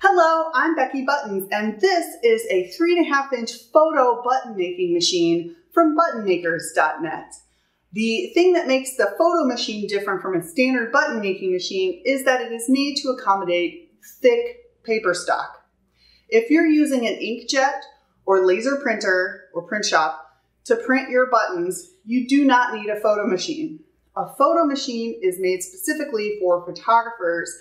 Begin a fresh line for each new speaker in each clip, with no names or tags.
Hello, I'm Becky Buttons, and this is a 3.5-inch photo button making machine from buttonmakers.net. The thing that makes the photo machine different from a standard button making machine is that it is made to accommodate thick paper stock. If you're using an inkjet or laser printer or print shop to print your buttons, you do not need a photo machine. A photo machine is made specifically for photographers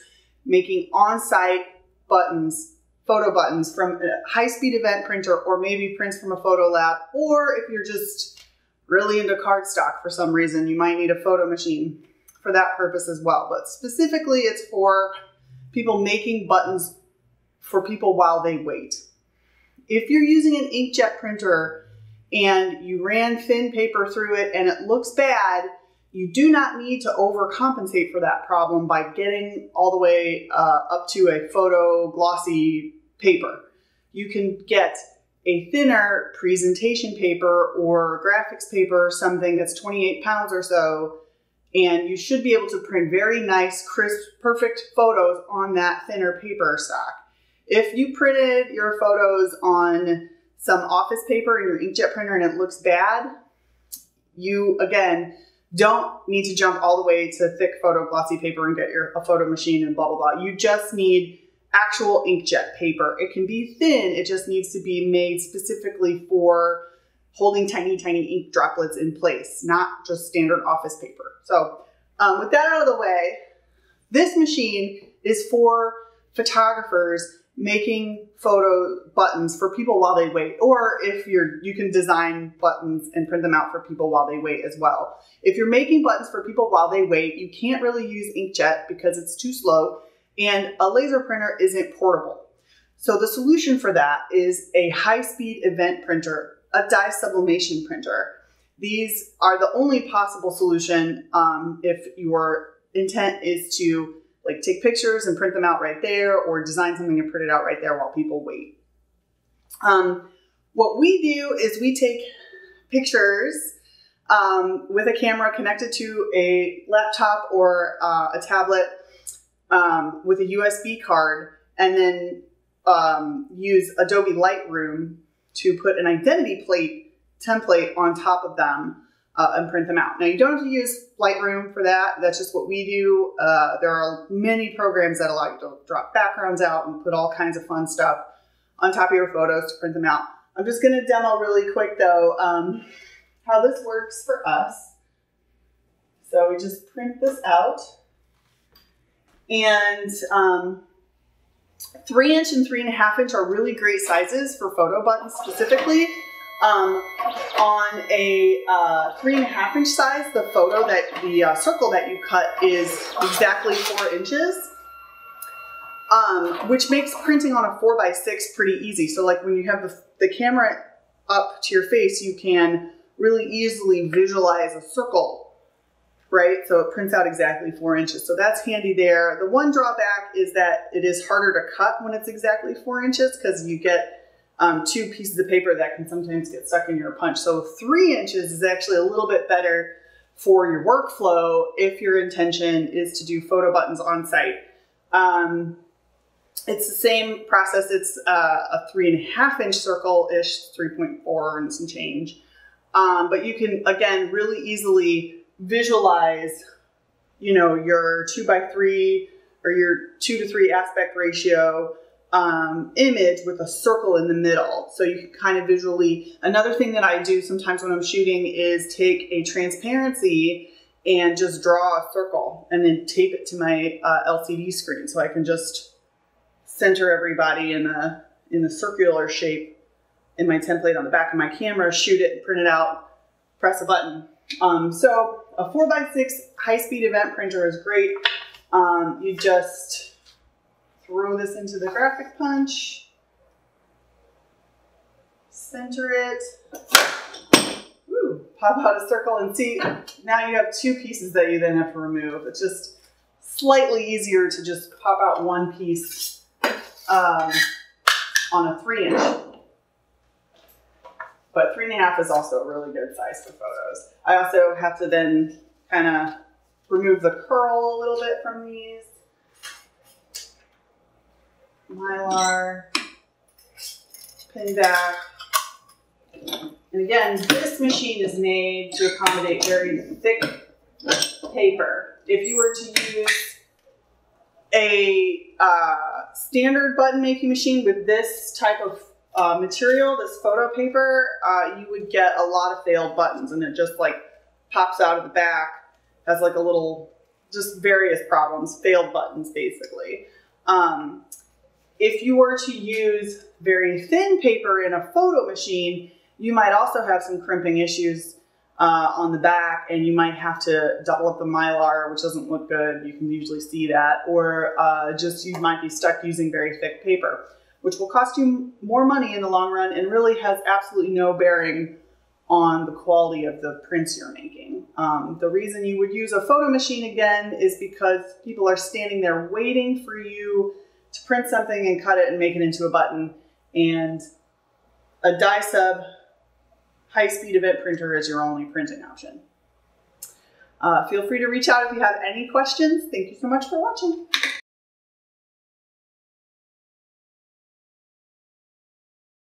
making on-site buttons, photo buttons from a high-speed event printer, or maybe prints from a photo lab, or if you're just really into cardstock for some reason, you might need a photo machine for that purpose as well. But specifically, it's for people making buttons for people while they wait. If you're using an inkjet printer and you ran thin paper through it and it looks bad, you do not need to overcompensate for that problem by getting all the way up to a photo glossy paper. You can get a thinner presentation paper or graphics paper, something that's 28 pounds or so, and you should be able to print very nice, crisp, perfect photos on that thinner paper stock. If you printed your photos on some office paper in your inkjet printer and it looks bad, you, again, don't need to jump all the way to thick photo glossy paper and get a photo machine and blah, blah, blah. You just need actual inkjet paper. It can be thin. It just needs to be made specifically for holding tiny, tiny ink droplets in place, not just standard office paper. So with that out of the way, this machine is for photographers making photo buttons for people while they wait, or if you can design buttons and print them out for people while they wait as well. If you're making buttons for people while they wait, you can't really use inkjet because it's too slow, and a laser printer isn't portable. So the solution for that is a high-speed event printer, a dye sublimation printer. These are the only possible solution if your intent is to take pictures and print them out right there, or design something and print it out right there while people wait. What we do is we take pictures with a camera connected to a laptop or a tablet with a USB card, and then use Adobe Lightroom to put an identity plate template on top of them and print them out. Now, you don't have to use Lightroom for that. That's just what we do. There are many programs that allow you to drop backgrounds out and put all kinds of fun stuff on top of your photos to print them out. I'm just going to demo really quick, though, how this works for us. So we just print this out. And 3-inch and 3.5-inch are really great sizes for photo buttons specifically. On a 3.5-inch size, the circle that you cut is exactly 4 inches, which makes printing on a 4x6 pretty easy. So like when you have the camera up to your face, you can really easily visualize a circle, right? So it prints out exactly 4 inches. So that's handy there. The one drawback is that it is harder to cut when it's exactly 4 inches because you get 2 pieces of paper that can sometimes get stuck in your punch. So 3 inches is actually a little bit better for your workflow if your intention is to do photo buttons on site. It's the same process. It's a 3.5-inch circle-ish, 3.4 and some change. But you can, again, really easily visualize, your 2x3 or your 2:3 aspect ratio image with a circle in the middle. So you can kind of visually, another thing that I do sometimes when I'm shooting is take a transparency and just draw a circle and then tape it to my LCD screen. So I can just center everybody in a circular shape in my template on the back of my camera, shoot it, print it out, press a button. So a 4x6 high-speed event printer is great. You just throw this into the graphic punch, center it, pop out a circle, and see, now you have 2 pieces that you then have to remove. It's just slightly easier to just pop out 1 piece on a 3-inch. But 3.5 is also a really good size for photos. I also have to then kind of remove the curl a little bit from these. Mylar, pin back. And again, this machine is made to accommodate very thick paper. If you were to use a standard button making machine with this type of material, this photo paper, you would get a lot of failed buttons, and it just like pops out of the back, has like a little, just various problems, failed buttons basically. If you were to use very thin paper in a photo machine, you might also have some crimping issues on the back, and you might have to double up the Mylar, which doesn't look good. You can usually see that. Or just you might be stuck using very thick paper, which will cost you more money in the long run and really has absolutely no bearing on the quality of the prints you're making. The reason you would use a photo machine again is because people are standing there waiting for you to print something and cut it and make it into a button. And a die sub high-speed event printer is your only printing option. Feel free to reach out if you have any questions. Thank you so much for watching.